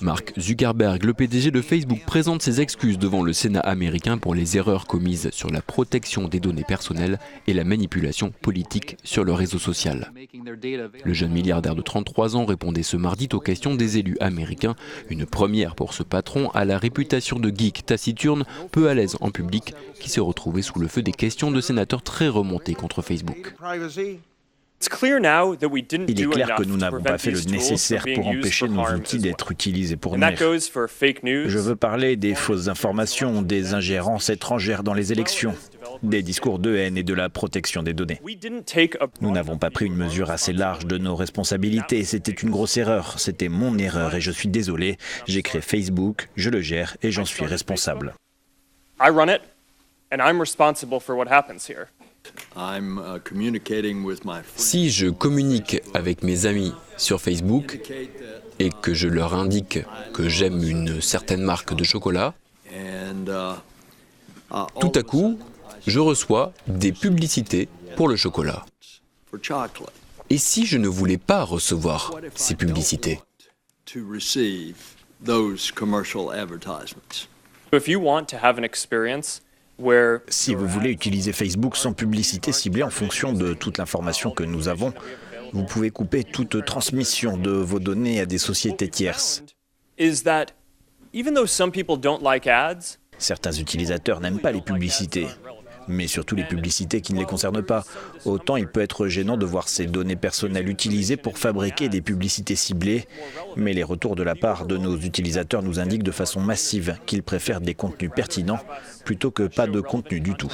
Mark Zuckerberg, le PDG de Facebook, présente ses excuses devant le Sénat américain pour les erreurs commises sur la protection des données personnelles et la manipulation politique sur le réseau social. Le jeune milliardaire de 33 ans répondait ce mardi aux questions des élus américains, une première pour ce patron à la réputation de geek taciturne, peu à l'aise en public, qui s'est retrouvé sous le feu des questions de sénateurs très remontés contre Facebook. Il est clair que nous n'avons pas fait le nécessaire pour empêcher nos outils d'être utilisés pour nuire. Je veux parler des fausses informations, des ingérences étrangères dans les élections, des discours de haine et de la protection des données. Nous n'avons pas pris une mesure assez large de nos responsabilités. C'était une grosse erreur. C'était mon erreur et je suis désolé. J'ai créé Facebook, je le gère et j'en suis responsable. Si je communique avec mes amis sur Facebook et que je leur indique que j'aime une certaine marque de chocolat, tout à coup, je reçois des publicités pour le chocolat. Et si je ne voulais pas recevoir ces publicités ? Si vous voulez utiliser Facebook sans publicité ciblée en fonction de toute l'information que nous avons, vous pouvez couper toute transmission de vos données à des sociétés tierces. Certains utilisateurs n'aiment pas les publicités, mais surtout les publicités qui ne les concernent pas. Autant il peut être gênant de voir ces données personnelles utilisées pour fabriquer des publicités ciblées, mais les retours de la part de nos utilisateurs nous indiquent de façon massive qu'ils préfèrent des contenus pertinents plutôt que pas de contenu du tout.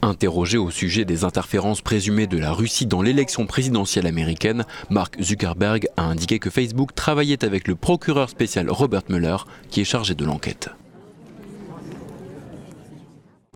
Interrogé au sujet des interférences présumées de la Russie dans l'élection présidentielle américaine, Mark Zuckerberg a indiqué que Facebook travaillait avec le procureur spécial Robert Mueller, qui est chargé de l'enquête.